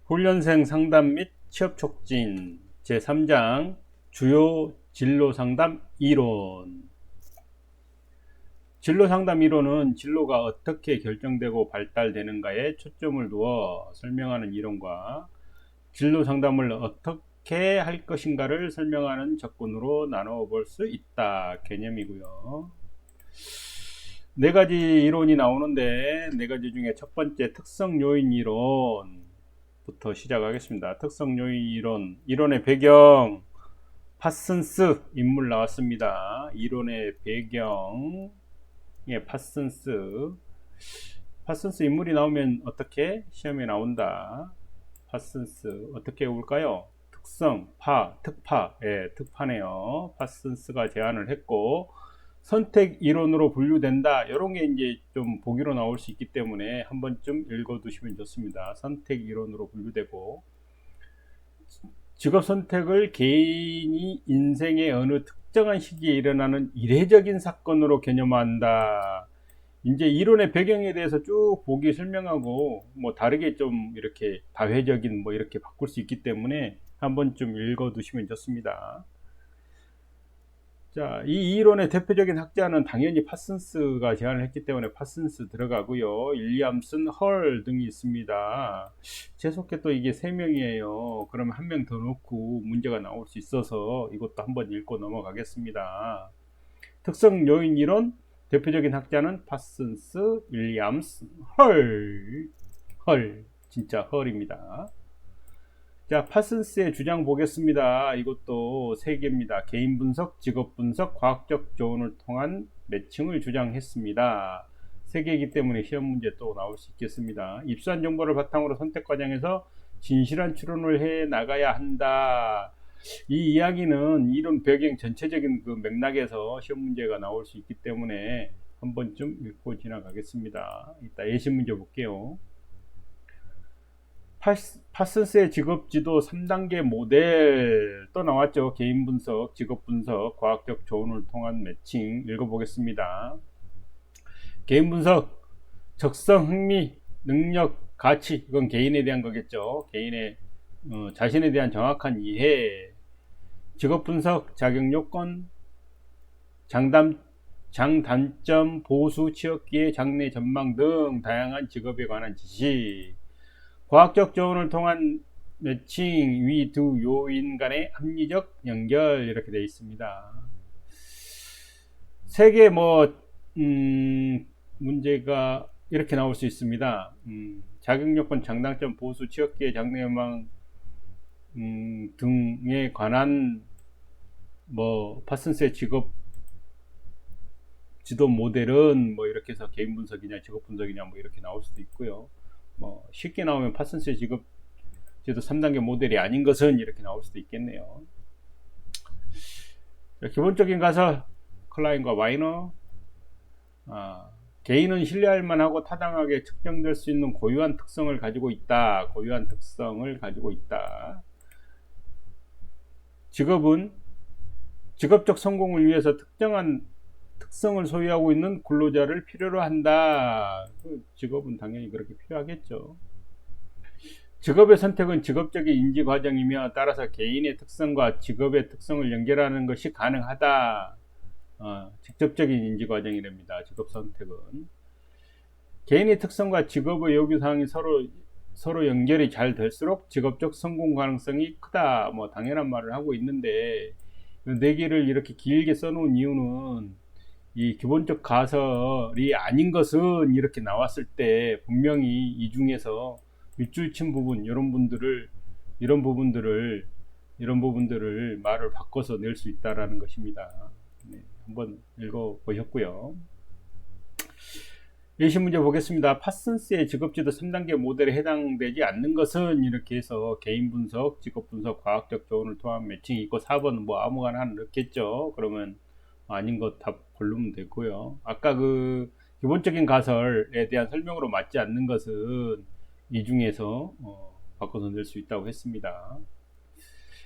훈련생 상담 및 취업 촉진 제3장 주요 진로 상담 이론. 진로 상담 이론은 진로가 어떻게 결정되고 발달되는가에 초점을 두어 설명하는 이론과 진로 상담을 어떻게 할 것인가를 설명하는 접근으로 나누어 볼 수 있다 개념이고요. 네 가지 이론이 나오는데 네 가지 중에 첫 번째 특성 요인 이론부터 시작하겠습니다. 특성 요인 이론, 이론의 배경, 파슨스 인물 나왔습니다. 이론의 배경, 파슨스 인물이 나오면 어떻게 시험에 나온다. 파슨스 어떻게 올까요? 특성, 특파, 특파네요. 파슨스가 제안을 했고, 선택 이론으로 분류된다. 이런 게 이제 좀 보기로 나올 수 있기 때문에 한 번쯤 읽어두시면 좋습니다. 선택 이론으로 분류되고, 직업 선택을 개인이 인생의 어느 특정한 시기에 일어나는 이례적인 사건으로 개념한다. 이제 이론의 배경에 대해서 쭉 보기 설명하고 뭐 다르게 좀 이렇게 다회적인 뭐 이렇게 바꿀 수 있기 때문에 한 번쯤 읽어두시면 좋습니다. 자, 이 이론의 대표적인 학자는 당연히 파슨스가 제안을 했기 때문에 파슨스 들어가고요. 윌리엄슨, 헐 등이 있습니다. 재수없게 또 이게 3명이에요. 그러면 한 명 더 넣고 문제가 나올 수 있어서 이것도 한번 읽고 넘어가겠습니다. 특성 요인 이론 대표적인 학자는 파슨스, 윌리엄슨, 헐 진짜 헐입니다. 자, 파슨스의 주장 보겠습니다. 이것도 3개입니다. 개인 분석, 직업 분석, 과학적 조언을 통한 매칭을 주장했습니다. 3개이기 때문에 시험 문제 또 나올 수 있겠습니다. 입수한 정보를 바탕으로 선택 과정에서 진실한 추론을 해 나가야 한다. 이 이야기는 이론 배경 전체적인 그 맥락에서 시험 문제가 나올 수 있기 때문에 한 번쯤 읽고 지나가겠습니다. 이따 예시 문제 볼게요. 파슨스의 직업지도 3단계 모델 또 나왔죠. 개인 분석, 직업 분석, 과학적 조언을 통한 매칭 읽어보겠습니다. 개인 분석, 적성, 흥미, 능력, 가치, 이건 개인에 대한 거겠죠. 개인의 자신에 대한 정확한 이해. 직업 분석, 자격 요건, 장단점, 보수, 취업 기회, 장래 전망 등 다양한 직업에 관한 지식. 과학적 조언을 통한 매칭, 위 두 요인 간의 합리적 연결 이렇게 되어 있습니다. 3개 문제가 이렇게 나올 수 있습니다. 자격요건, 장단점, 보수, 취업기회, 장래 전망 등에 관한 파슨스의 직업 지도 모델은 이렇게 해서 개인 분석이냐 직업 분석이냐 이렇게 나올 수도 있고요. 쉽게 나오면 파슨스의 직업 지도 3단계 모델이 아닌 것은 이렇게 나올 수도 있겠네요. 기본적인 가설 클라인과 와이너. 개인은 신뢰할 만하고 타당하게 측정될 수 있는 고유한 특성을 가지고 있다. 직업은 직업적 성공을 위해서 특정한 특성을 소유하고 있는 근로자를 필요로 한다. 직업은 당연히 그렇게 필요하겠죠. 직업의 선택은 직업적인 인지 과정이며 따라서 개인의 특성과 직업의 특성을 연결하는 것이 가능하다. 직접적인 인지 과정이랍니다. 직업 선택은 개인의 특성과 직업의 요구사항이 서로 연결이 잘 될수록 직업적 성공 가능성이 크다. 당연한 말을 하고 있는데 4개를 이렇게 길게 써놓은 이유는 이 기본적 가설이 아닌 것은 이렇게 나왔을 때 분명히 이 중에서 밑줄 친 부분 이런 부분들을 말을 바꿔서 낼 수 있다라는 것입니다. 네, 한번 읽어보셨고요. 예시 문제 보겠습니다. 파슨스의 직업지도 3단계 모델에 해당되지 않는 것은 이렇게 해서 개인 분석, 직업 분석, 과학적 조언을 통한 매칭이 있고 4번 아무거나 하나 넣겠죠. 그러면 아닌 것 답 고르면 되고요. 아까 그 기본적인 가설에 대한 설명으로 맞지 않는 것은 이 중에서 바꿔서 낼 수 있다고 했습니다.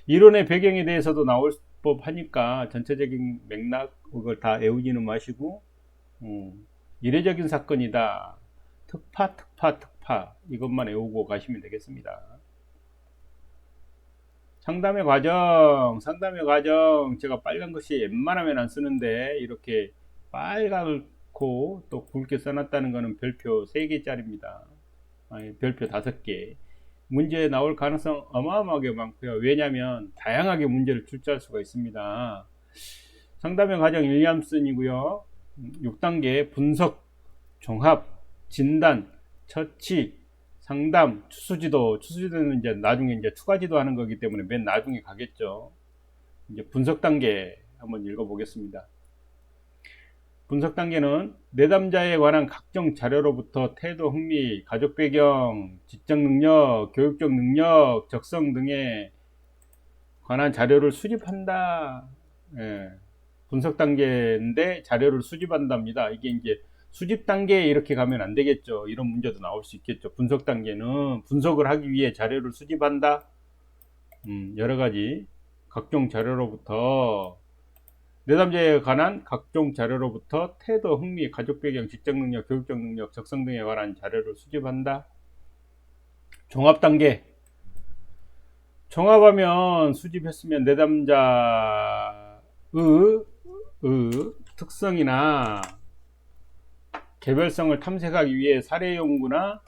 이론의 배경에 대해서도 나올 법하니까 전체적인 맥락 그걸 다 외우지는 마시고 이례적인 사건이다. 특파 이것만 외우고 가시면 되겠습니다. 상담의 과정 제가 빨간 글씨 웬만하면 안 쓰는데 이렇게 빨갛고 또 굵게 써놨다는 거는 별표 3개짜리입니다. 아니, 별표 5개. 문제 나올 가능성 어마어마하게 많고요. 왜냐하면 다양하게 문제를 출제할 수가 있습니다. 상담의 과정 윌리엄슨이고요. 6단계 분석, 종합, 진단, 처치, 상담, 추수지도는 이제 나중에 이제 추가지도 하는 거기 때문에 맨 나중에 가겠죠. 이제 분석 단계 한번 읽어보겠습니다. 분석 단계는 내담자에 관한 각종 자료로부터 태도, 흥미, 가족 배경, 지적 능력, 교육적 능력, 적성 등에 관한 자료를 수집한다. 예. 분석 단계인데 자료를 수집한답니다. 이게 이제 수집 단계에 이렇게 가면 안 되겠죠. 이런 문제도 나올 수 있겠죠. 분석 단계는 분석을 하기 위해 자료를 수집한다. 여러 가지 각종 자료로부터 내담자에 관한 각종 자료로부터 태도, 흥미, 가족 배경, 지적 능력, 교육적 능력, 적성 등에 관한 자료를 수집한다. 종합 단계. 종합하면 수집했으면 내담자의 특성이나 개별성을 탐색하기 위해 사례 연구나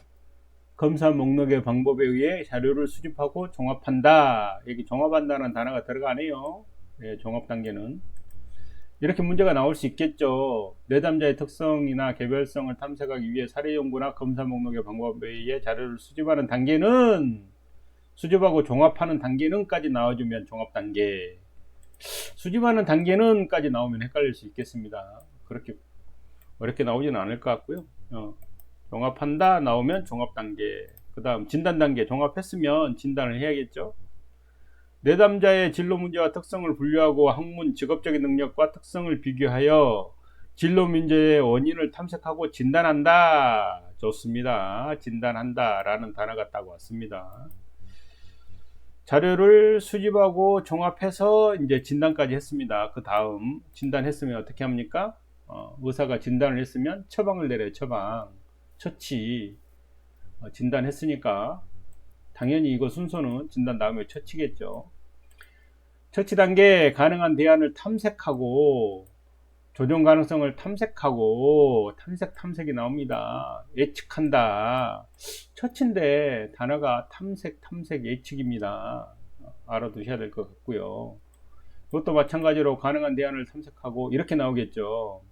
검사 목록의 방법에 의해 자료를 수집하고 종합한다. 여기 종합한다는 단어가 들어가네요. 네, 종합 단계는 이렇게 문제가 나올 수 있겠죠. 내담자의 특성이나 개별성을 탐색하기 위해 사례 연구나 검사 목록의 방법에 의해 자료를 수집하는 단계는 수집하고 종합하는 단계는까지 나와주면 종합 단계. 수집하는 단계는까지 나오면 헷갈릴 수 있겠습니다. 그렇게 어렵게 나오지는 않을 것 같고요. 종합한다 나오면 종합 단계. 그 다음 진단 단계. 종합했으면 진단을 해야겠죠. 내담자의 진로 문제와 특성을 분류하고 학문 직업적인 능력과 특성을 비교하여 진로 문제의 원인을 탐색하고 진단한다. 좋습니다. 진단한다 라는 단어가 딱 왔습니다. 자료를 수집하고 종합해서 이제 진단까지 했습니다. 그 다음 진단했으면 어떻게 합니까? 의사가 진단을 했으면 처방을 내려요. 처치. 진단했으니까 당연히 이거 순서는 진단 다음에 처치겠죠. 처치 단계 가능한 대안을 탐색하고 조정 가능성을 탐색하고 탐색이 나옵니다. 예측한다. 처치인데 단어가 탐색, 예측입니다. 알아두셔야 될 것 같고요. 그것도 마찬가지로 가능한 대안을 탐색하고 이렇게 나오겠죠.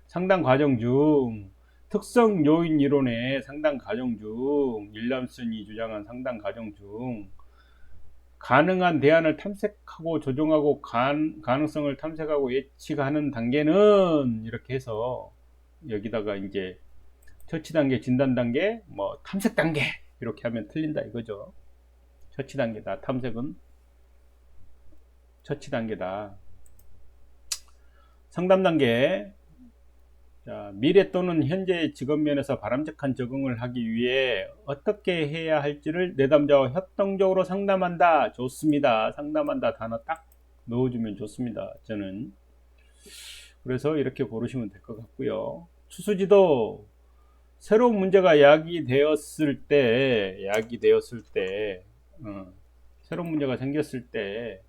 상담 과정 중 특성 요인 이론의 상담 과정 중 윌리엄슨이 주장한 상담 과정 중 가능한 대안을 탐색하고 조정하고 가능성을 탐색하고 예측하는 단계는 이렇게 해서 여기다가 이제 처치 단계, 진단 단계, 뭐 탐색 단계 이렇게 하면 틀린다 이거죠. 처치 단계다. 탐색은 처치 단계다. 상담 단계. 자, 미래 또는 현재의 직업면에서 바람직한 적응을 하기 위해 어떻게 해야 할지를 내담자와 협동적으로 상담한다. 좋습니다. 상담한다 단어 딱 넣어주면 좋습니다. 저는 그래서 이렇게 고르시면 될 것 같고요. 추수지도 새로운 문제가 야기되었을 때 새로운 문제가 생겼을 때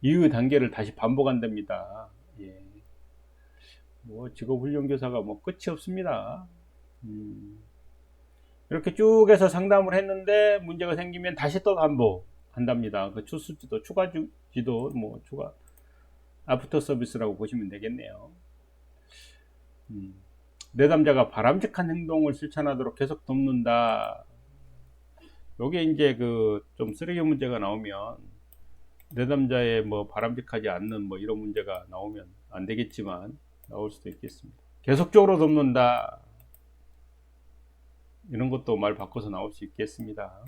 이의 단계를 다시 반복한답니다. 예. 뭐 직업훈련교사가 뭐 끝이 없습니다. 이렇게 쭉 해서 상담을 했는데 문제가 생기면 다시 또 반복한답니다. 그 추수지도, 추가지도, 뭐 추가 애프터 서비스라고 보시면 되겠네요. 내담자가 바람직한 행동을 실천하도록 계속 돕는다. 요게 이제 그 좀 쓰레기 문제가 나오면 내담자의 뭐 바람직하지 않는 뭐 이런 문제가 나오면 안 되겠지만 나올 수도 있겠습니다. 계속적으로 돕는다. 이런 것도 말 바꿔서 나올 수 있겠습니다.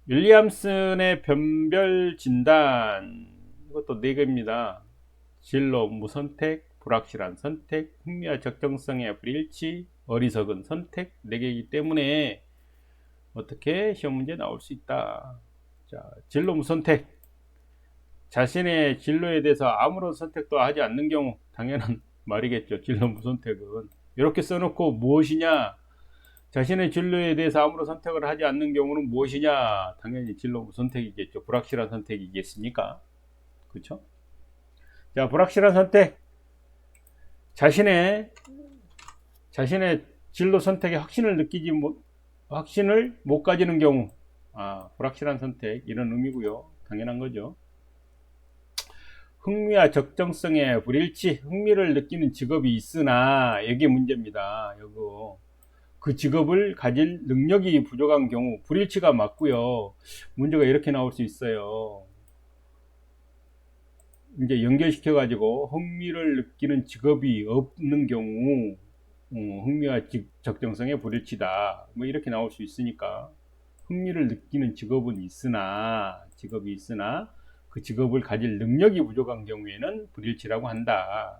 윌리엄슨의 변별 진단. 이것도 4개입니다. 진로, 무선택, 불확실한 선택, 흥미와 적정성의 불일치, 어리석은 선택. 4개이기 때문에 어떻게 시험 문제 나올 수 있다. 자, 진로 무선택. 자신의 진로에 대해서 아무런 선택도 하지 않는 경우 당연한 말이겠죠. 진로 무선택은 이렇게 써놓고 무엇이냐 자신의 진로에 대해서 아무런 선택을 하지 않는 경우는 무엇이냐? 당연히 진로 선택이겠죠. 불확실한 선택이겠습니까? 그렇죠? 자, 불확실한 선택. 자신의 진로 선택에 확신을 못 가지는 경우. 불확실한 선택. 이런 의미고요. 당연한 거죠. 흥미와 적정성의 불일치. 흥미를 느끼는 직업이 있으나 이게 문제입니다. 이거. 그 직업을 가질 능력이 부족한 경우 불일치가 맞고요. 문제가 이렇게 나올 수 있어요. 이제 연결시켜 가지고 흥미를 느끼는 직업이 없는 경우 흥미와 적정성의 불일치다. 뭐 이렇게 나올 수 있으니까 흥미를 느끼는 직업이 있으나 그 직업을 가질 능력이 부족한 경우에는 불일치라고 한다.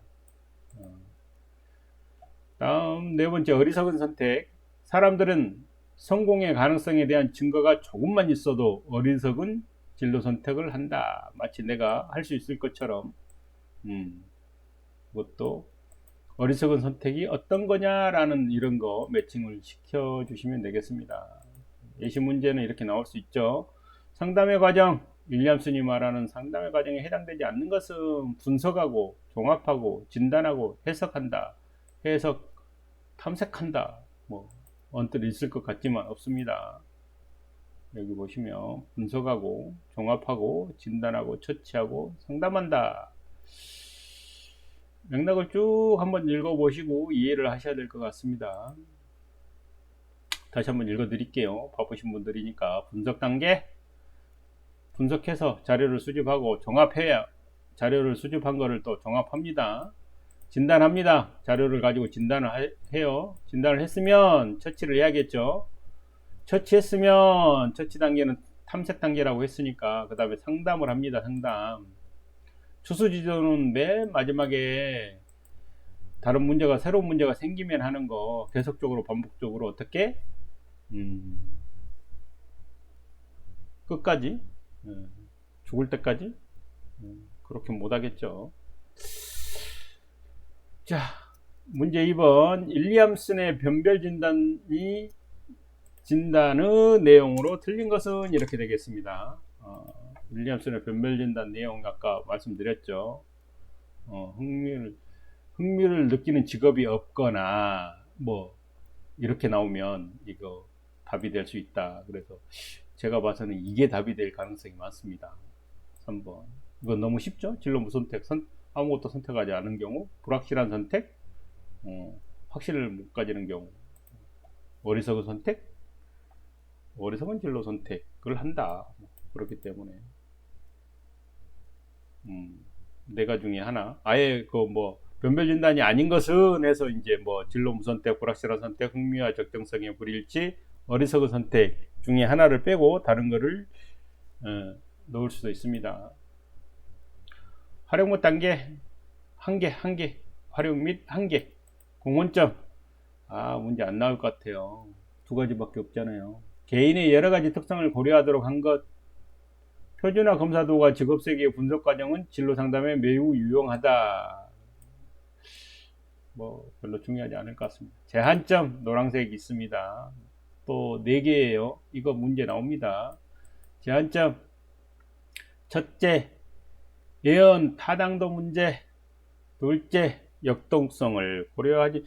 다음 네 번째, 어리석은 선택. 사람들은 성공의 가능성에 대한 증거가 조금만 있어도 어리석은 진로 선택을 한다. 마치 내가 할 수 있을 것처럼. 그것도 어리석은 선택이 어떤 거냐라는 이런 거 매칭을 시켜주시면 되겠습니다. 예시 문제는 이렇게 나올 수 있죠. 상담의 과정, 윌리엄슨이 말하는 상담의 과정에 해당되지 않는 것은 분석하고 종합하고 진단하고 해석한다. 해석, 탐색한다. 뭐 언뜻 있을 것 같지만 없습니다. 여기 보시면 분석하고 종합하고 진단하고 처치하고 상담한다. 맥락을 쭉 한번 읽어보시고 이해를 하셔야 될 것 같습니다. 다시 한번 읽어드릴게요. 바쁘신 분들이니까. 분석 단계, 분석해서 자료를 수집하고 종합해야 자료를 수집한 거를 또 종합합니다. 진단합니다. 자료를 가지고 진단을 해요. 진단을 했으면 처치를 해야겠죠. 처치했으면 처치 단계는 탐색 단계라고 했으니까 그 다음에 상담을 합니다. 상담. 추수지조는 맨 마지막에 다른 문제가 새로운 문제가 생기면 하는 거 계속적으로 반복적으로 어떻게 끝까지 죽을 때까지 그렇게 못하겠죠. 자, 문제 2번. 윌리엄슨의 변별 진단의 내용으로 틀린 것은 이렇게 되겠습니다. 윌리엄슨의 변별 진단 내용 아까 말씀드렸죠. 흥미를 느끼는 직업이 없거나 뭐 이렇게 나오면 이거 답이 될 수 있다. 그래서 제가 봐서는 이게 답이 될 가능성이 많습니다. 3번. 이건 너무 쉽죠? 진로 무선택, 아무것도 선택하지 않은 경우, 불확실한 선택, 확신을 못 가지는 경우, 어리석은 선택, 어리석은 진로 선택을 한다. 그렇기 때문에 네가 중에 하나, 아예 그 뭐 변별 진단이 아닌 것은 해서 이제 뭐 진로 무선택, 불확실한 선택, 흥미와 적정성의 불일치, 어리석은 선택 중에 하나를 빼고 다른 거를 넣을 수도 있습니다. 활용 단계 한 개, 활용 및 한계, 공헌점. 문제 안 나올 것 같아요. 두 가지밖에 없잖아요. 개인의 여러 가지 특성을 고려하도록 한 것, 표준화 검사도가 직업세계의 분석 과정은 진로 상담에 매우 유용하다. 뭐 별로 중요하지 않을 것 같습니다. 제한점 노란색 있습니다. 또 4개예요. 이거 문제 나옵니다. 제한점, 첫째, 예언 타당도 문제. 둘째, 역동성을 고려하지,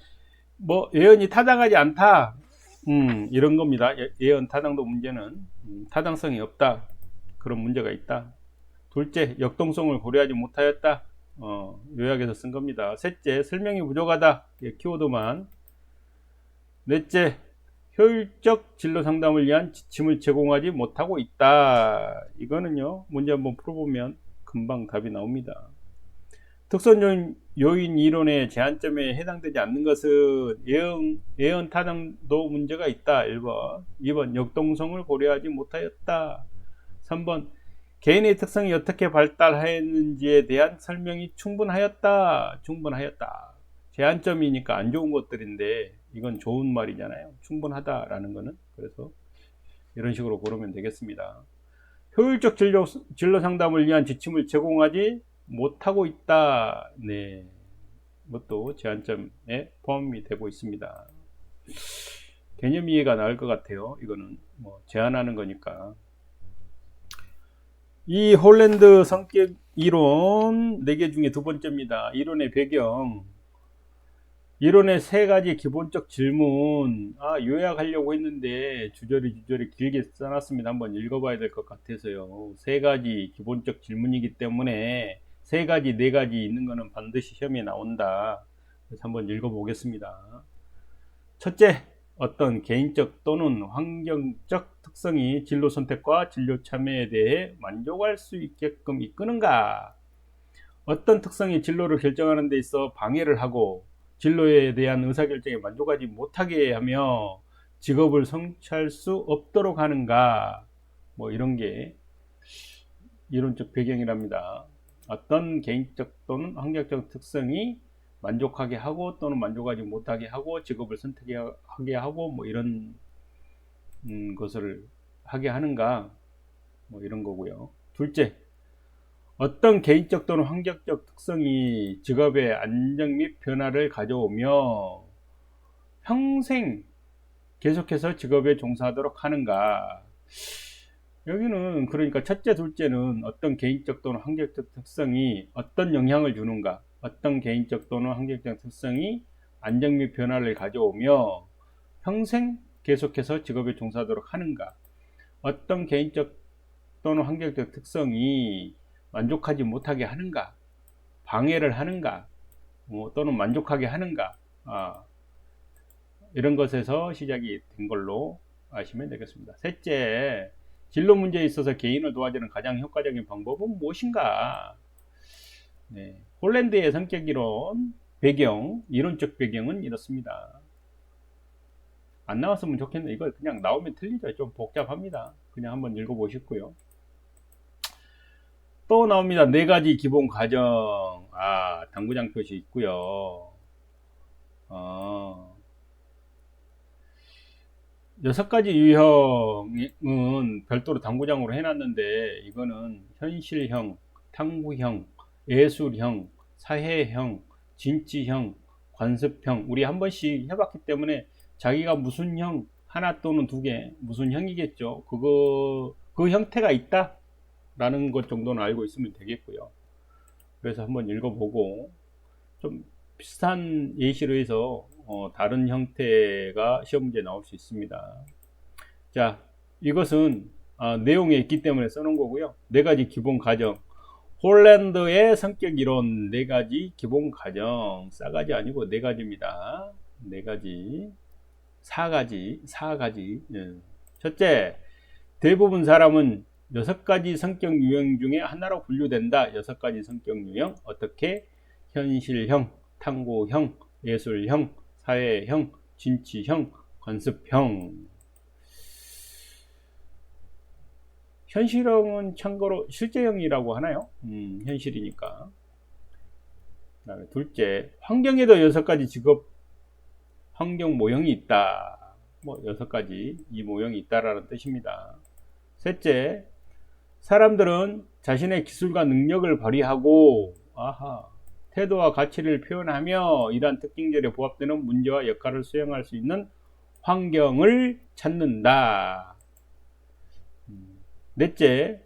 뭐 예언이 타당하지 않다, 이런 겁니다. 예언 타당도 문제는 타당성이 없다, 그런 문제가 있다. 둘째, 역동성을 고려하지 못하였다. 요약해서 쓴 겁니다. 셋째, 설명이 부족하다. 키워드만. 넷째, 효율적 진로 상담을 위한 지침을 제공하지 못하고 있다. 이거는요, 문제 한번 풀어보면 금방 답이 나옵니다. 특선 요인 이론의 제한점에 해당되지 않는 것은 예언 타당도 문제가 있다. 1번. 2번, 역동성을 고려하지 못하였다. 3번, 개인의 특성이 어떻게 발달하였는지에 대한 설명이 충분하였다. 제한점이니까 안 좋은 것들인데 이건 좋은 말이잖아요. 충분하다라는 거는. 그래서 이런 식으로 고르면 되겠습니다. 효율적 진로 상담을 위한 지침을 제공하지 못하고 있다. 네, 이것도 제한점에 포함이 되고 있습니다. 개념 이해가 나을 것 같아요. 이거는 뭐 제안하는 거니까. 이 홀랜드 성격 이론 4개 중에 두 번째입니다. 이론의 배경. 이론의 세 가지 기본적 질문. 요약하려고 했는데 주저리 길게 써놨습니다. 한번 읽어봐야 될 것 같아서요. 세 가지 기본적 질문이기 때문에 세 가지, 네 가지 있는 거는 반드시 시험에 나온다. 그래서 한번 읽어보겠습니다. 첫째, 어떤 개인적 또는 환경적 특성이 진로 선택과 진료 참여에 대해 만족할 수 있게끔 이끄는가? 어떤 특성이 진로를 결정하는 데 있어 방해를 하고 진로에 대한 의사결정에 만족하지 못하게 하며 직업을 성취할 수 없도록 하는가? 뭐 이런 게 이론적 배경이랍니다. 어떤 개인적 또는 환경적 특성이 만족하게 하고 또는 만족하지 못하게 하고 직업을 선택하게 하고 뭐 이런 것을 하게 하는가? 뭐 이런 거고요. 둘째, 어떤 개인적 또는 환경적 특성이 직업의 안정 및 변화를 가져오며 평생 계속해서 직업에 종사하도록 하는가? 여기는 그러니까 첫째, 둘째는 어떤 개인적 또는 환경적 특성이 어떤 영향을 주는가? 어떤 개인적 또는 환경적 특성이 안정 및 변화를 가져오며 평생 계속해서 직업에 종사하도록 하는가? 어떤 개인적 또는 환경적 특성이 만족하지 못하게 하는가? 방해를 하는가? 또는 만족하게 하는가? 이런 것에서 시작이 된 걸로 아시면 되겠습니다. 셋째, 진로 문제에 있어서 개인을 도와주는 가장 효과적인 방법은 무엇인가? 네, 홀랜드의 성격 이론 배경, 이론적 배경은 이렇습니다. 안 나왔으면 좋겠는데 이거 그냥 나오면 틀리죠. 좀 복잡합니다. 그냥 한번 읽어보시고요. 또 나옵니다. 4가지 기본 과정. 당구장 표시 있고요. 6가지 유형은 별도로 당구장으로 해놨는데 이거는 현실형, 탐구형, 예술형, 사회형, 진취형, 관습형 우리 한 번씩 해봤기 때문에 자기가 무슨 형 하나 또는 2개 무슨 형이겠죠. 그 형태가 있다 라는 것 정도는 알고 있으면 되겠고요. 그래서 한번 읽어보고 좀 비슷한 예시로 해서 다른 형태가 시험 문제에 나올 수 있습니다. 자, 이것은 내용에 있기 때문에 써놓은 거고요. 4가지 기본 과정. 홀랜드의 성격 이론 4가지 기본 과정. 싸가지 아니고 4가지입니다. 4가지. 4가지. 예. 첫째, 대부분 사람은 6가지 성격 유형 중에 하나로 분류된다. 6가지 성격 유형. 어떻게? 현실형, 탐구형, 예술형, 사회형, 진취형, 관습형. 현실형은 참고로 실제형이라고 하나요? 현실이니까. 그다음에 둘째, 환경에도 6가지 직업 환경 모형이 있다. 뭐 6가지 이 모형이 있다라는 뜻입니다. 셋째, 사람들은 자신의 기술과 능력을 발휘하고 태도와 가치를 표현하며 이러한 특징들에 부합되는 문제와 역할을 수행할 수 있는 환경을 찾는다. 넷째,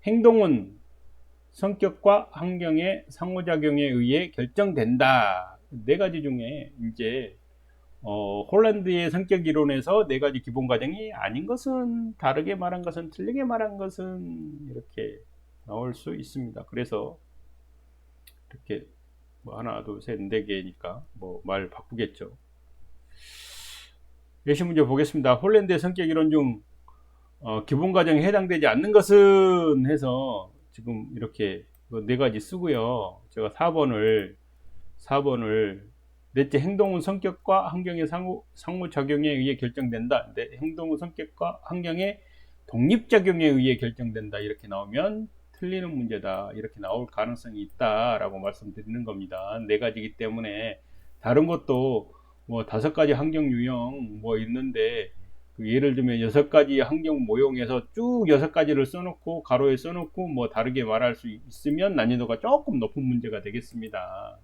행동은 성격과 환경의 상호작용에 의해 결정된다. 4가지 중에 이제 홀랜드의 성격 이론에서 4가지 기본 과정이 아닌 것은, 다르게 말한 것은, 틀리게 말한 것은 이렇게 나올 수 있습니다. 그래서 이렇게 뭐 하나, 둘, 셋, 4개니까 뭐 말 바꾸겠죠. 예시 문제 보겠습니다. 홀랜드의 성격 이론 중 기본 과정에 해당되지 않는 것은 해서 지금 이렇게 4가지 쓰고요. 제가 4번을 넷째, 행동은 성격과 환경의 상호작용에 의해 결정된다. 행동은 성격과 환경의 독립작용에 의해 결정된다. 이렇게 나오면 틀리는 문제다. 이렇게 나올 가능성이 있다라고 말씀드리는 겁니다. 4가지이기 때문에 다른 것도 뭐 5가지 환경 유형 뭐 있는데 예를 들면 6가지 환경 모형에서 쭉 6가지를 써놓고 가로에 써놓고 뭐 다르게 말할 수 있으면 난이도가 조금 높은 문제가 되겠습니다.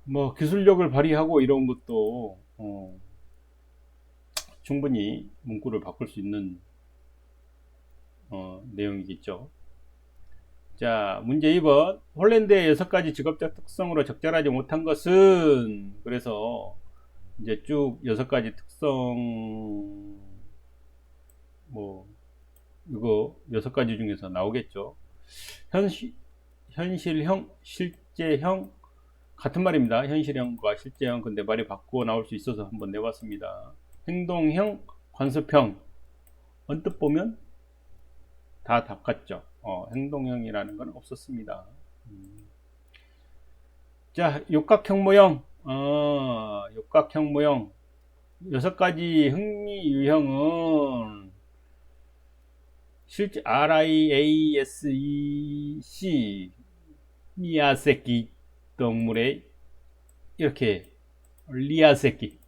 뭐 기술력을 발휘하고 이런 것도 충분히 문구를 바꿀 수 있는 내용이겠죠. 자, 문제 2번. 홀랜드의 6가지 직업적 특성으로 적절하지 못한 것은, 그래서 이제 쭉 6가지 특성, 뭐, 이거 6가지 중에서 나오겠죠. 현실형, 실제형, 같은 말입니다. 현실형과 실제형. 근데 말이 바꾸어 나올 수 있어서 한번 내봤습니다. 행동형, 관습형. 언뜻 보면 다 같죠. 행동형이라는 건 없었습니다. 자, 육각형 모형. 육각형 모형. 6가지 흥미 유형은 실제 RIASEC 미야세키 동물의 이렇게 리아세키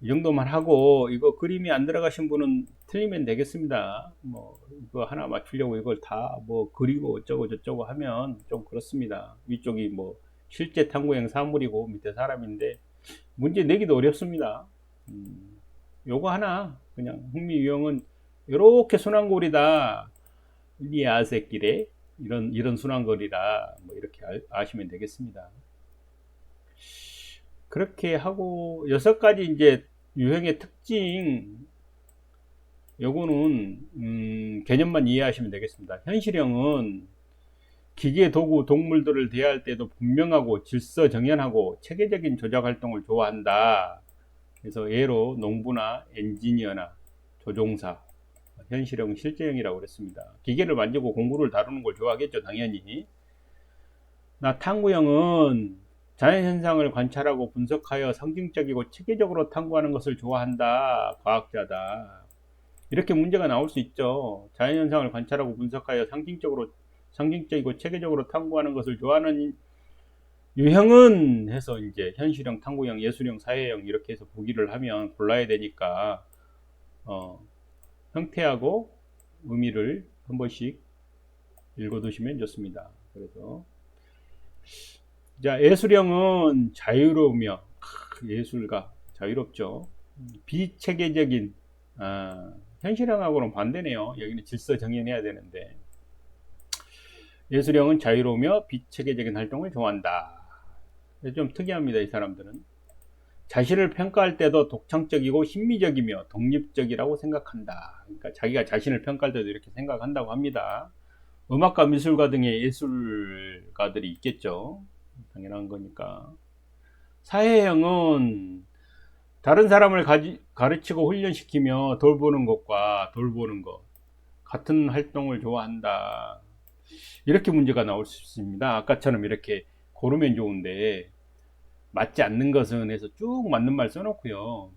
이 정도만 하고, 이거 그림이 안 들어가신 분은 틀리면 되겠습니다. 뭐 이거 하나 맞추려고 이걸 다 뭐 그리고 어쩌고 저쩌고 하면 좀 그렇습니다. 위쪽이 뭐 실제 탐구형 사물이고 밑에 사람인데 문제 내기도 어렵습니다. 요거 하나 그냥 흥미 유형은 이렇게 순환골이다, 리아새끼래, 이런 순환거리다, 뭐 이렇게 아시면 되겠습니다. 그렇게 하고 6가지 이제 유형의 특징, 요거는 개념만 이해하시면 되겠습니다. 현실형은 기계, 도구, 동물들을 대할 때도 분명하고 질서정연하고 체계적인 조작 활동을 좋아한다. 그래서 예로 농부나 엔지니어나 조종사, 현실형, 실제형이라고 그랬습니다. 기계를 만지고 공구를 다루는 걸 좋아하겠죠, 당연히. 나 탐구형은 자연현상을 관찰하고 분석하여 상징적이고 체계적으로 탐구하는 것을 좋아한다. 과학자다. 이렇게 문제가 나올 수 있죠. 자연현상을 관찰하고 분석하여 상징적이고 체계적으로 탐구하는 것을 좋아하는 유형은 해서 이제 현실형, 탐구형, 예술형, 사회형 이렇게 해서 보기를 하면 골라야 되니까 형태하고 의미를 한 번씩 읽어두시면 좋습니다. 그래서 자, 예술형은 자유로우며, 예술가 자유롭죠. 비체계적인, 현실형하고는 반대네요. 여기는 질서 정연해야 되는데, 예술형은 자유로우며 비체계적인 활동을 좋아한다. 좀 특이합니다, 이 사람들은. 자신을 평가할 때도 독창적이고 심미적이며 독립적이라고 생각한다. 그러니까 자기가 자신을 평가할 때도 이렇게 생각한다고 합니다. 음악가, 미술가 등의 예술가들이 있겠죠. 당연한 거니까. 사회형은 다른 사람을 가르치고 훈련시키며 돌보는 것과 돌보는 것, 같은 활동을 좋아한다. 이렇게 문제가 나올 수 있습니다. 아까처럼 이렇게 고르면 좋은데 맞지 않는 것은 해서 쭉 맞는 말 써놓고요.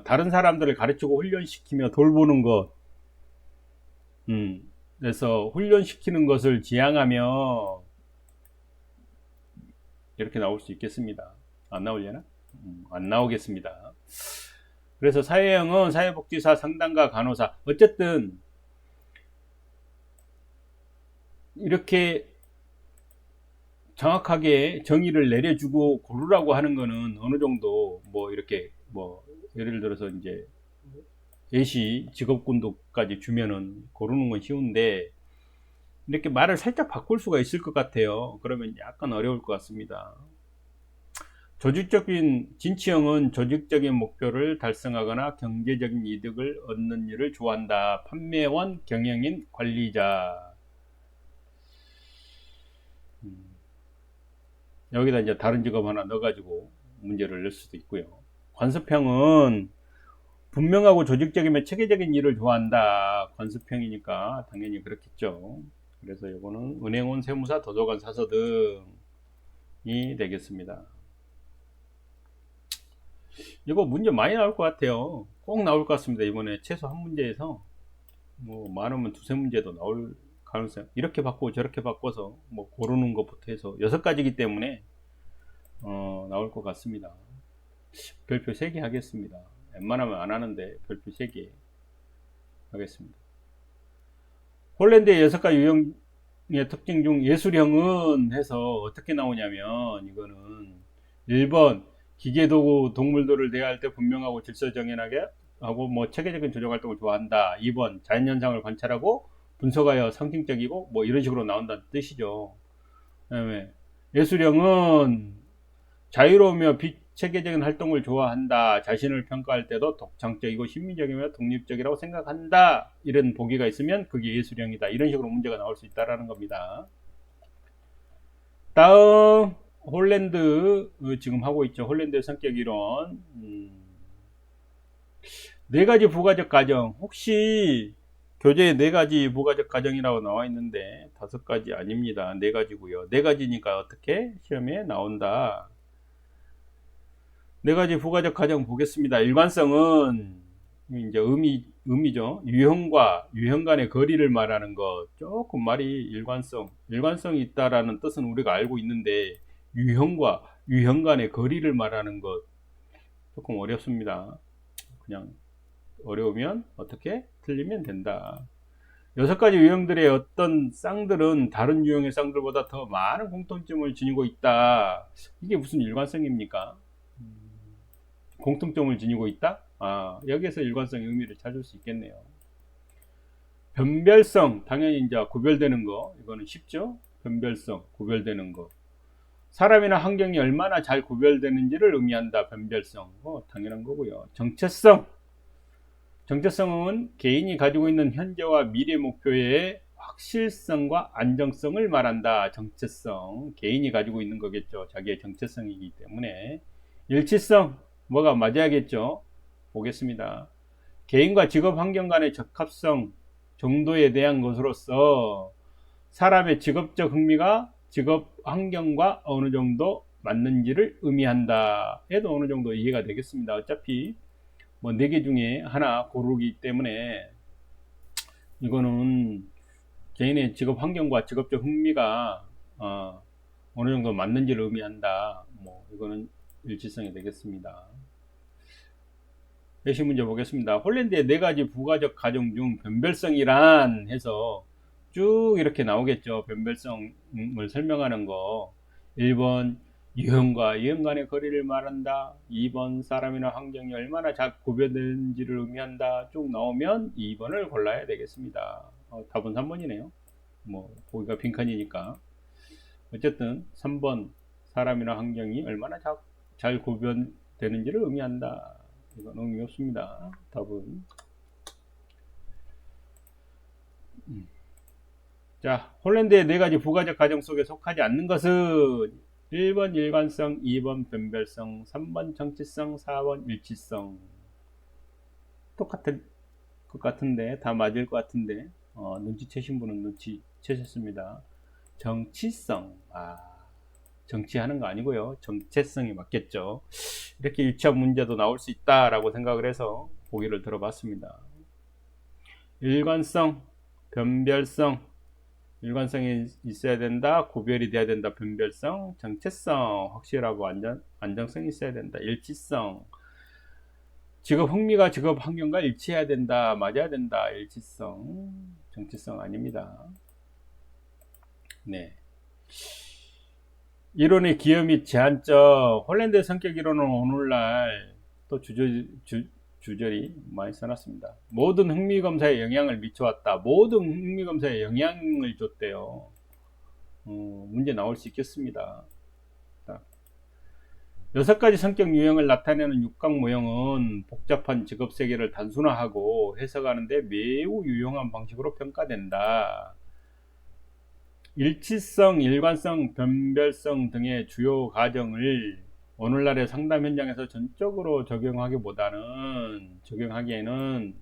다른 사람들을 가르치고 훈련시키며 돌보는 것, 그래서 훈련시키는 것을 지향하며 이렇게 나올 수 있겠습니다. 안 나오려나? 안 나오겠습니다. 그래서 사회형은 사회복지사, 상담가, 간호사, 어쨌든 이렇게 정확하게 정의를 내려주고 고르라고 하는 거는 어느 정도 뭐 이렇게 뭐 예를 들어서 이제 예시 직업군도까지 주면은 고르는 건 쉬운데 이렇게 말을 살짝 바꿀 수가 있을 것 같아요. 그러면 약간 어려울 것 같습니다. 조직적인 진취형은 조직적인 목표를 달성하거나 경제적인 이득을 얻는 일을 좋아한다. 판매원, 경영인, 관리자. 여기다 이제 다른 직업 하나 넣어가지고 문제를 낼 수도 있고요. 관습형은 분명하고 조직적이며 체계적인 일을 좋아한다. 관습형이니까 당연히 그렇겠죠. 그래서 이거는 은행원, 세무사, 도서관, 사서 등이 되겠습니다. 이거 문제 많이 나올 것 같아요. 꼭 나올 것 같습니다. 이번에 최소 한 문제에서 뭐 많으면 두세 문제도 나올 가능성. 이렇게 바꾸고 저렇게 바꿔서 뭐 고르는 것부터 해서 6가지이기 때문에 나올 것 같습니다. 별표 3개 하겠습니다. 웬만하면 안 하는데 별표 3개 하겠습니다. 홀랜드의 6가지 유형 특징 중 예술형은 해서 어떻게 나오냐면 이거는 1번 기계도구 동물들을 대할 때 분명하고 질서 정연하게 하고 뭐 체계적인 조정 활동을 좋아한다. 2번 자연현상을 관찰하고 분석하여 상징적이고 뭐 이런 식으로 나온다는 뜻이죠. 그다음에 예술형은 자유로우며 비체계적인 활동을 좋아한다. 자신을 평가할 때도 독창적이고 심리적이며 독립적이라고 생각한다. 이런 보기가 있으면 그게 예술형이다. 이런 식으로 문제가 나올 수 있다라는 겁니다. 다음 홀랜드 지금 하고 있죠. 홀랜드의 성격 이론. 네 가지 부가적 가정. 혹시 교재에 네 가지 부가적 가정이라고 나와 있는데 다섯 가지 아닙니다. 네 가지고요. 네 가지니까 어떻게 시험에 나온다. 네 가지 부가적 가정 보겠습니다. 일관성은 이제 의미죠. 유형 간의 거리를 말하는 것. 조금 말이 일관성이 있다라는 뜻은 우리가 알고 있는데 유형과 유형 간의 거리를 말하는 것 조금 어렵습니다. 그냥 어려우면 어떻게 틀리면 된다. 여섯 가지 유형들의 어떤 쌍들은 다른 유형의 쌍들보다 더 많은 공통점을 지니고 있다. 이게 무슨 일관성입니까? 공통점을 지니고 있다? 여기에서 일관성의 의미를 찾을 수 있겠네요. 변별성, 당연히 이제 구별되는 거, 이거는 쉽죠? 변별성, 구별되는 거. 사람이나 환경이 얼마나 잘 구별되는지를 의미한다. 변별성, 당연한 거고요. 정체성은 개인이 가지고 있는 현재와 미래 목표의 확실성과 안정성을 말한다. 정체성, 개인이 가지고 있는 거겠죠. 자기의 정체성이기 때문에. 일치성, 뭐가 맞아야겠죠. 보겠습니다. 개인과 직업 환경 간의 적합성 정도에 대한 것으로서 사람의 직업적 흥미가 직업 환경과 어느 정도 맞는지를 의미한다. 해도 어느 정도 이해가 되겠습니다. 어차피 뭐 4개 중에 하나 고르기 때문에 이거는 개인의 직업 환경과 직업적 흥미가 어느 정도 맞는지를 의미한다. 뭐 이거는 일치성이 되겠습니다. 예시 문제 보겠습니다. 홀랜드의 4가지 부가적 가정 중 변별성이란 해서 쭉 이렇게 나오겠죠. 변별성을 설명하는 거. 1번 유형과 유형 간의 거리를 말한다. 2번 사람이나 환경이 얼마나 잘 구별되는지를 의미한다. 쭉 나오면 2번을 골라야 되겠습니다. 답은 3번이네요. 뭐 보기가 빈칸이니까. 어쨌든 3번 사람이나 환경이 얼마나 잘 구별되는지를 의미한다. 이건 의미 없습니다. 답은. 자, 홀랜드의 4가지 부가적 가정 속에 속하지 않는 것은 1번 일관성, 2번 변별성, 3번 정치성, 4번 일치성. 똑같은 것 같은데, 다 맞을 것 같은데, 눈치채신 분은 눈치채셨습니다. 정치성. 정치하는 거 아니고요. 정체성이 맞겠죠. 이렇게 유치한 문제도 나올 수 있다라고 생각을 해서 보기를 들어봤습니다. 일관성, 변별성, 일관성이 있어야 된다. 구별이 돼야 된다. 변별성, 정체성, 확실하고 안정성이 있어야 된다. 일치성, 직업 흥미가 직업 환경과 일치해야 된다. 맞아야 된다. 일치성, 정체성 아닙니다. 네. 이론의 기여 및 제한점. 홀랜드의 성격 이론은 오늘날 또 주저리 많이 써놨습니다. 모든 흥미검사에 영향을 미쳐왔다. 모든 흥미검사에 영향을 줬대요. 문제 나올 수 있겠습니다. 6가지 성격 유형을 나타내는 육각 모형은 복잡한 직업 세계를 단순화하고 해석하는데 매우 유용한 방식으로 평가된다. 일치성, 일관성, 변별성 등의 주요 가정을 오늘날의 상담 현장에서 전적으로 적용하기에는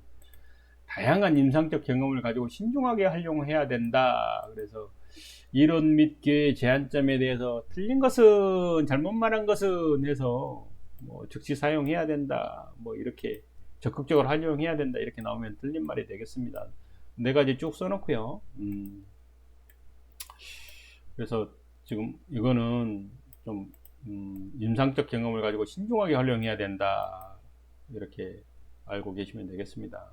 다양한 임상적 경험을 가지고 신중하게 활용해야 된다. 그래서 이론 및 기회의 제한점에 대해서 틀린 것은, 잘못 말한 것은 해서 뭐 즉시 사용해야 된다. 뭐 이렇게 적극적으로 활용해야 된다. 이렇게 나오면 틀린 말이 되겠습니다. 4가지 쭉 써놓고요. 그래서 지금 이거는 좀 임상적 경험을 가지고 신중하게 활용해야 된다. 이렇게 알고 계시면 되겠습니다.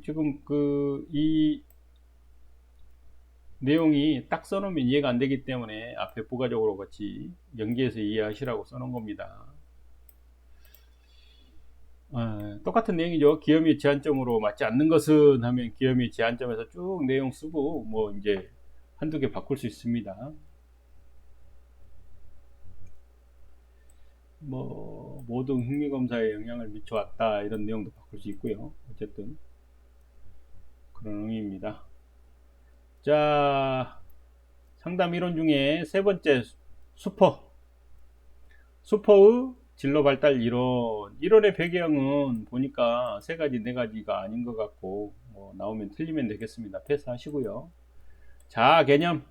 지금 이 내용이 딱 써놓으면 이해가 안 되기 때문에 앞에 부가적으로 같이 연계해서 이해하시라고 써놓은 겁니다. 똑같은 내용이죠. 기여및 제한점으로 맞지 않는 것은 하면 기여및 제한점에서 쭉 내용 쓰고 뭐 이제 한두 개 바꿀 수 있습니다. 뭐 모든 흥미검사에 영향을 미쳐왔다 이런 내용도 바꿀 수 있고요. 어쨌든 그런 의미입니다. 자, 상담 이론 중에 세 번째 슈퍼의 진로 발달 이론의 배경은 보니까 세 가지 네 가지가 아닌 것 같고 뭐 나오면 틀리면 되겠습니다. 패스하시고요. 자아 개념,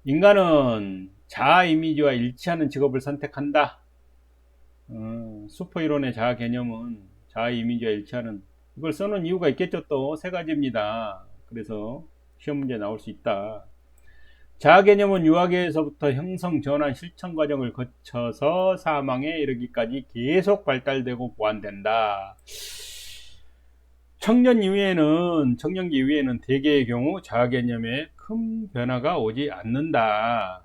인간은 자아 이미지와 일치하는 직업을 선택한다. 슈퍼 이론의 자아 개념은 자아 이미지와 일치하는, 이걸 써놓은 이유가 있겠죠. 또 세 가지입니다. 그래서 시험 문제 나올 수 있다. 자아 개념은 유아기에서부터 형성, 전환, 실천 과정을 거쳐서 사망에 이르기까지 계속 발달되고 보완된다. 청년기 이후에는 대개의 경우 자아 개념에 큰 변화가 오지 않는다.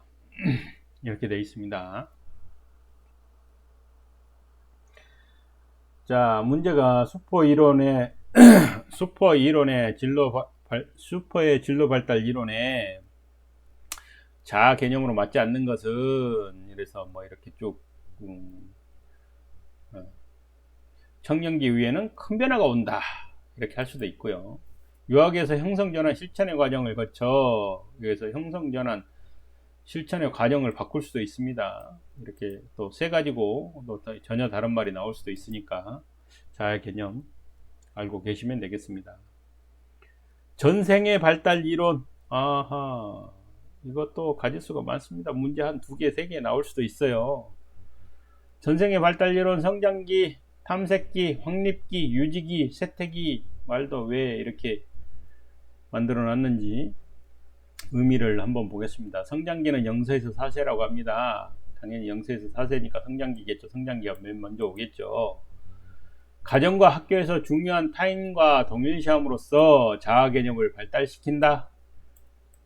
이렇게 되어 있습니다. 자, 문제가 슈퍼의 진로 발달 이론에 자아 개념으로 맞지 않는 것은, 이래서 뭐 이렇게 쭉 청년기 이후에는 큰 변화가 온다 이렇게 할 수도 있고요. 유학에서 형성전환 실천의 과정을 거쳐, 여기서 형성전환 실천의 과정을 바꿀 수도 있습니다. 이렇게 또 세 가지고 또 전혀 다른 말이 나올 수도 있으니까 자아 개념 알고 계시면 되겠습니다. 전생의 발달 이론, 아하, 이것도 가질 수가 많습니다. 문제 한 두 개, 세 개 나올 수도 있어요. 전생의 발달 이론, 성장기, 탐색기, 확립기, 유지기, 쇠퇴기 말도 왜 이렇게 만들어 놨는지 의미를 한번 보겠습니다. 성장기는 0세에서 4세라고 합니다. 당연히 0세에서 4세니까 성장기겠죠. 성장기가 맨 먼저 오겠죠. 가정과 학교에서 중요한 타인과 동일시함으로써 자아 개념을 발달시킨다.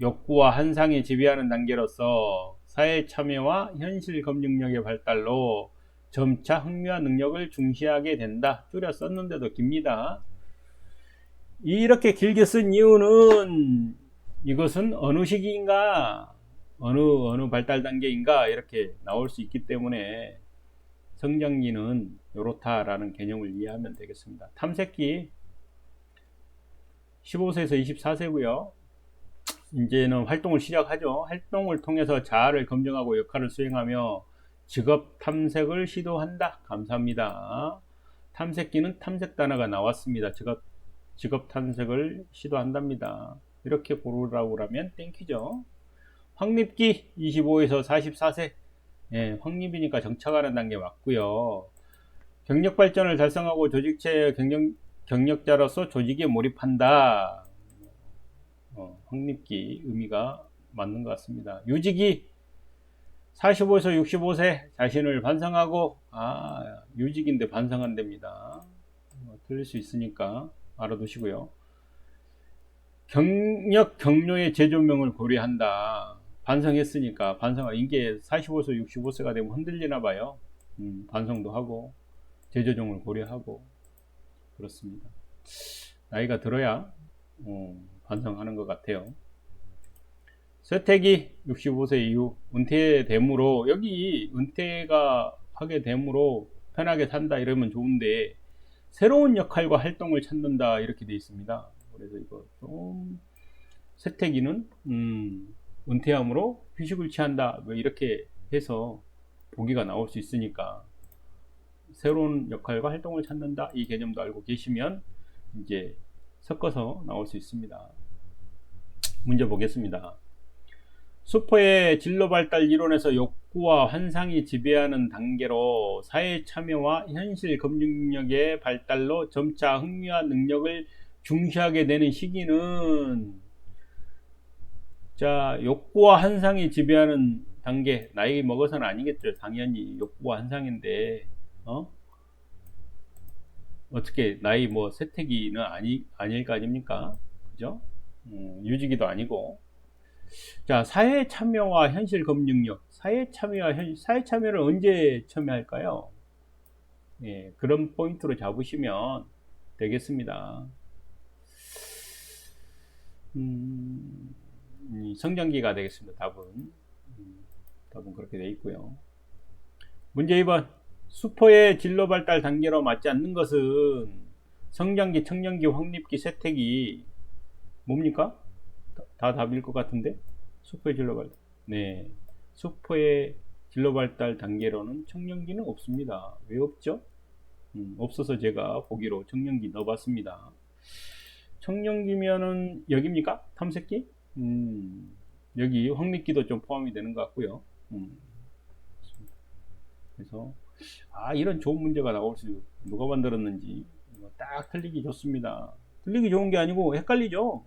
욕구와 환상이 지배하는 단계로서 사회 참여와 현실 검증력의 발달로 점차 흥미와 능력을 중시하게 된다. 줄여 썼는데도 깁니다. 이렇게 길게 쓴 이유는 이것은 어느 시기인가, 어느 발달 단계인가 이렇게 나올 수 있기 때문에 성장기는 요렇다라는 개념을 이해하면 되겠습니다. 탐색기 15세에서 24세고요. 이제는 활동을 시작하죠. 활동을 통해서 자아를 검증하고 역할을 수행하며 직업 탐색을 시도한다. 감사합니다. 탐색기는 탐색 단어가 나왔습니다. 직업 탐색을 시도한답니다. 이렇게 고르라고 하면 땡큐죠. 확립기 25에서 44세. 예, 확립이니까 정착하는 단계 맞고요. 경력 발전을 달성하고 조직체의 경력자로서 조직에 몰입한다. 확립기 의미가 맞는 것 같습니다. 유직이 45에서 65세 자신을 반성하고, 유직인데 반성한답니다. 틀릴 수 있으니까 알아두시고요. 경력 경로의 재조명을 고려한다. 반성했으니까 이게 45에서 65세가 되면 흔들리나 봐요. 반성도 하고 재조정을 고려하고 그렇습니다. 나이가 들어야 반성하는 것 같아요. 쇠퇴기 65세 이후 은퇴됨으로, 여기 은퇴가 하게 됨으로 편하게 산다 이러면 좋은데 새로운 역할과 활동을 찾는다 이렇게 되어 있습니다. 그래서 이거 좀 쇠퇴기는 은퇴함으로 휴식을 취한다 뭐 이렇게 해서 보기가 나올 수 있으니까 새로운 역할과 활동을 찾는다 이 개념도 알고 계시면 이제 섞어서 나올 수 있습니다. 문제 보겠습니다. 슈퍼의 진로 발달 이론에서 욕구와 환상이 지배하는 단계로 사회 참여와 현실 검증력의 발달로 점차 흥미와 능력을 중시하게 되는 시기는, 자, 욕구와 환상이 지배하는 단계, 나이 먹어서는 아니겠죠. 당연히 욕구와 환상인데, 어떻게 나이 쇠퇴기는 아닐 거 아닙니까? 그죠? 유지기도 아니고. 자, 사회 참여와 현실 검증력. 사회 참여를 언제 참여할까요? 예, 그런 포인트로 잡으시면 되겠습니다. 성장기가 되겠습니다. 답은 그렇게 되어 있고요. 문제 2번. 수포의 진로 발달 단계로 맞지 않는 것은 성장기, 청년기, 확립기, 쇠퇴기 뭡니까? 다 답일 것 같은데. 수포의 진로 발달. 네. 수포의 진로 발달 단계로는 청년기는 없습니다. 왜 없죠? 없어서 제가 보기로 청년기 넣어봤습니다. 청년기면은 여기입니까? 탐색기? 여기 확립기도 좀 포함이 되는 것 같고요. 그래서 이런 좋은 문제가 나올 수 누가 만들었는지 딱 틀리기 좋습니다. 틀리기 좋은 게 아니고 헷갈리죠.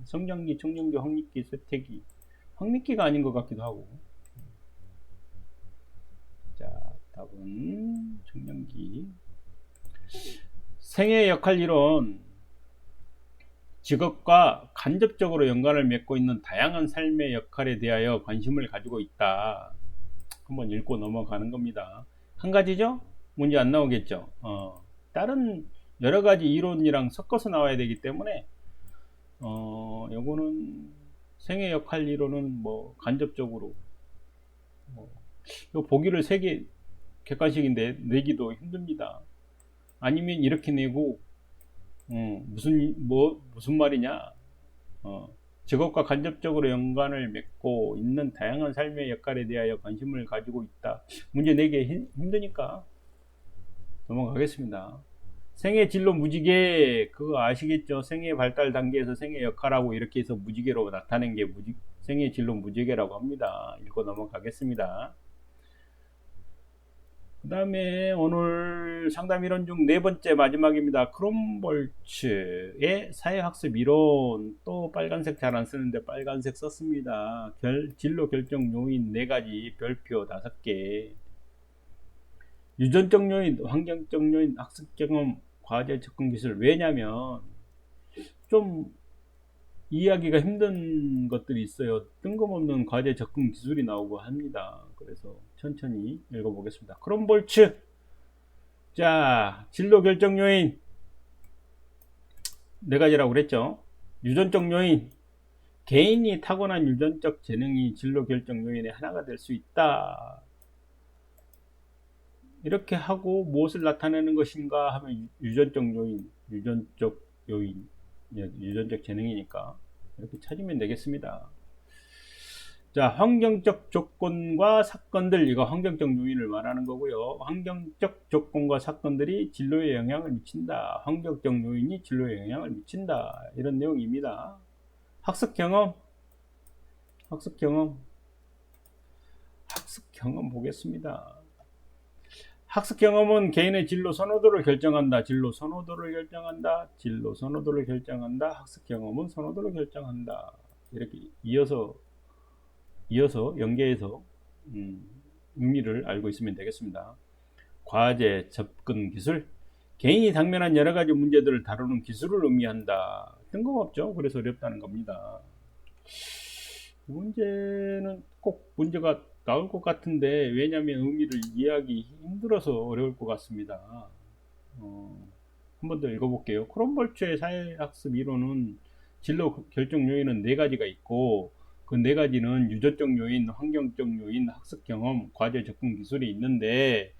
성장기, 청년기, 확립기, 쇠퇴기. 확립기가 아닌 것 같기도 하고. 자, 답은 청년기. 생애 역할 이론. 직업과 간접적으로 연관을 맺고 있는 다양한 삶의 역할에 대하여 관심을 가지고 있다. 한번 읽고 넘어가는 겁니다. 한 가지죠? 문제 안 나오겠죠? 다른 여러 가지 이론이랑 섞어서 나와야 되기 때문에, 요거는 생애 역할 이론은 뭐 간접적으로, 요 보기를 3개 객관식인데 내기도 힘듭니다. 아니면 이렇게 내고, 무슨 말이냐? 직업과 간접적으로 연관을 맺고 있는 다양한 삶의 역할에 대하여 관심을 가지고 있다. 문제 내기 힘드니까 넘어가겠습니다. 생애 진로 무지개, 그거 아시겠죠? 생애 발달 단계에서 생애 역할하고 이렇게 해서 무지개로 나타낸 게 생애 진로 무지개라고 합니다. 읽고 넘어가겠습니다. 그 다음에 오늘 상담 이론 중 4번째 마지막입니다. 크롬볼츠의 사회학습 이론. 또 빨간색 잘 안 쓰는데 빨간색 썼습니다. 진로 결정 요인 4가지, 별표 5개. 유전적 요인, 환경적 요인, 학습 경험, 과제 접근 기술. 왜냐면 좀 이해하기가 힘든 것들이 있어요. 뜬금없는 과제 접근 기술이 나오고 합니다. 그래서 천천히 읽어보겠습니다. 크롬볼츠. 자, 진로 결정 요인 4가지라고 그랬죠. 유전적 요인. 개인이 타고난 유전적 재능이 진로 결정 요인의 하나가 될 수 있다. 이렇게 하고 무엇을 나타내는 것인가 하면 유전적 요인, 유전적 재능이니까 이렇게 찾으면 되겠습니다. 자, 환경적 조건과 사건들. 이거 환경적 요인을 말하는 거고요. 환경적 조건과 사건들이 진로에 영향을 미친다. 환경적 요인이 진로에 영향을 미친다. 이런 내용입니다. 학습 경험 보겠습니다. 학습 경험은 개인의 진로 선호도를 결정한다. 학습 경험은 선호도를 결정한다. 이렇게 이어서 연계해서 의미를 알고 있으면 되겠습니다. 과제, 접근 기술. 개인이 당면한 여러 가지 문제들을 다루는 기술을 의미한다. 뜬금없죠? 그래서 어렵다는 겁니다. 이 문제는 꼭 문제가 나올 것 같은데, 왜냐하면 의미를 이해하기 힘들어서 어려울 것 같습니다. 한 번 더 읽어볼게요. 크롬볼츠의 사회학습 이론은 진로 결정 요인은 4가지가 있고, 그 4가지는 유전적 요인, 환경적 요인, 학습 경험, 과제 접근 기술이 있는데,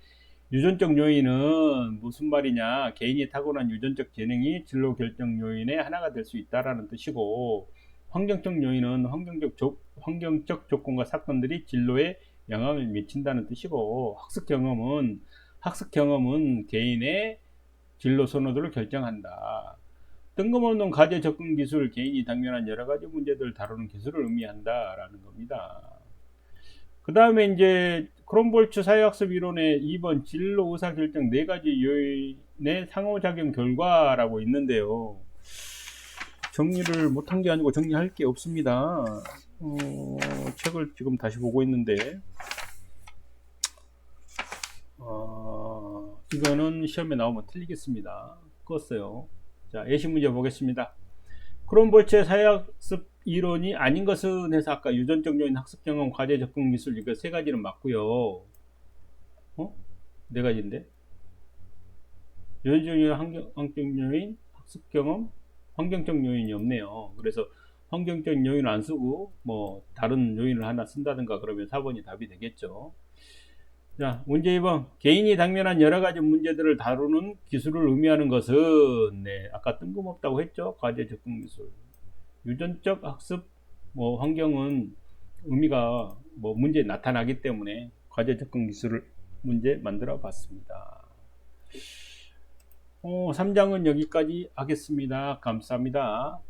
유전적 요인은 무슨 말이냐? 개인이 타고난 유전적 재능이 진로 결정 요인의 하나가 될 수 있다라는 뜻이고, 환경적 요인은 환경적 조건과 사건들이 진로에 영향을 미친다는 뜻이고, 학습 경험은 개인의 진로 선호도를 결정한다. 뜬금없는 과제 접근 기술, 개인이 당면한 여러 가지 문제들을 다루는 기술을 의미한다라는 겁니다. 그 다음에 이제 크롬볼츠 사회학습 이론의 2번 진로 의사결정 4가지 요인의 상호작용 결과라고 있는데요. 정리를 못한 게 아니고 정리할 게 없습니다. 책을 지금 다시 보고 있는데, 이거는 시험에 나오면 틀리겠습니다. 껐어요. 자, 예시 문제 보겠습니다. 크롬볼츠의 사회학습 이론이 아닌 것은 해서 아까 유전적 요인, 학습 경험, 과제 접근 기술 이거 세 가지는 맞고요. 네 가지인데 유전적 요인, 환경적 요인, 학습 경험, 환경적 요인이 없네요. 그래서 환경적 요인을 안 쓰고 뭐 다른 요인을 하나 쓴다든가 그러면 4번이 답이 되겠죠. 자, 문제 2번. 개인이 당면한 여러 가지 문제들을 다루는 기술을 의미하는 것은, 네, 아까 뜬금없다고 했죠. 과제 접근 기술. 유전적 학습, 뭐, 환경은 의미가 뭐 문제에 나타나기 때문에 과제 접근 기술을 문제 만들어 봤습니다. 3장은 여기까지 하겠습니다. 감사합니다.